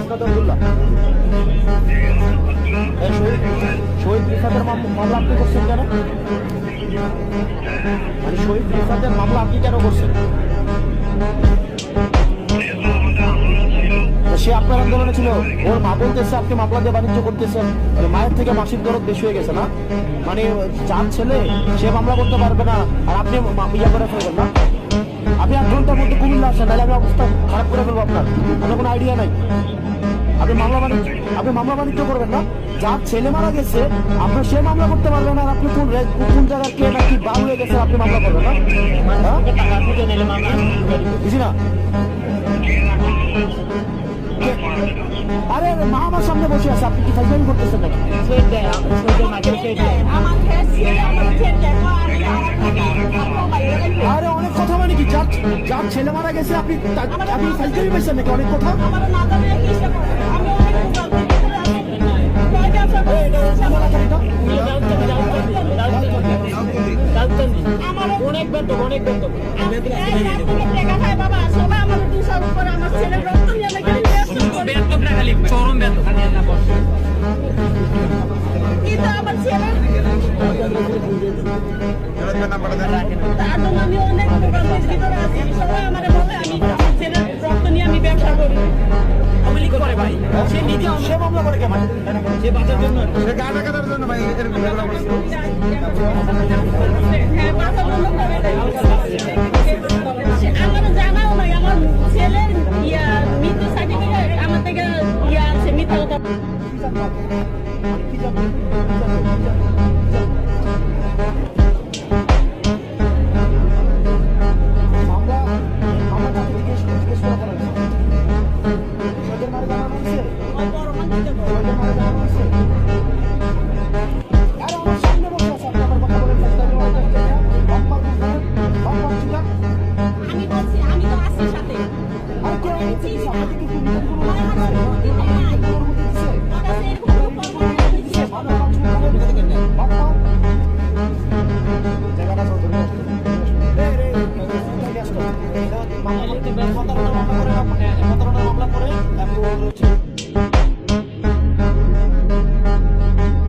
মোহাম্মদ আব্দুল্লাহ। শহীদ রিফাতের মামলা আপনি করছেন কেন? মানে শহীদ রিফাতের মামলা আপনি কেন করছেন? সে আপনার আন্দোলনে ছিল, ওর মা বলতেছে আপনি মামলা দিয়ে বাণিজ্য করতেছেন, মানে মায়ের থেকে মাসির দরদ বেশি হয়ে গেছে না? মানে যার ছেলে সে মামলা করতে পারবে না আর আপনি ইয়া করে ফেলবেন না? আপনি 1 ঘন্টার মধ্যে কুমিল্লা আসেন, নাহলে আমি অবস্থা খারাপ করে ফেলবো আপনার কোনো আইডিয়া নাই। আপনি মামলা বাণিজ্য করবেন না? যার ছেলে মারা গেছে আপনার সে মামলা করতে পারবেন না, আর আপনি কোন জায়গার কে নাকি বাউ হয়ে গেছে আপনি মামলা করবেন না? বুঝি না। আরে মা আমার সামনে বসে আছে, আপনি কি ফাইজলামি করতেছেন নাকি? আরে অনেক কথা, মানে কি যার ছেলে মারা গেছে আপনি ফাইজলামি পাইছেন নাকি? অনেক কথা। অনেক বেতন, অনেক বেতন। সে মামলা করে কেমন? সে বাঁচার জন্য, সে গাড়ি কাটার জন্য ভাই এরকম আমার জানাও নাই। আমার ছেলের মৃত্যু সার্টিফিকেট আমার থেকে আছে, মিথ্যা কথা।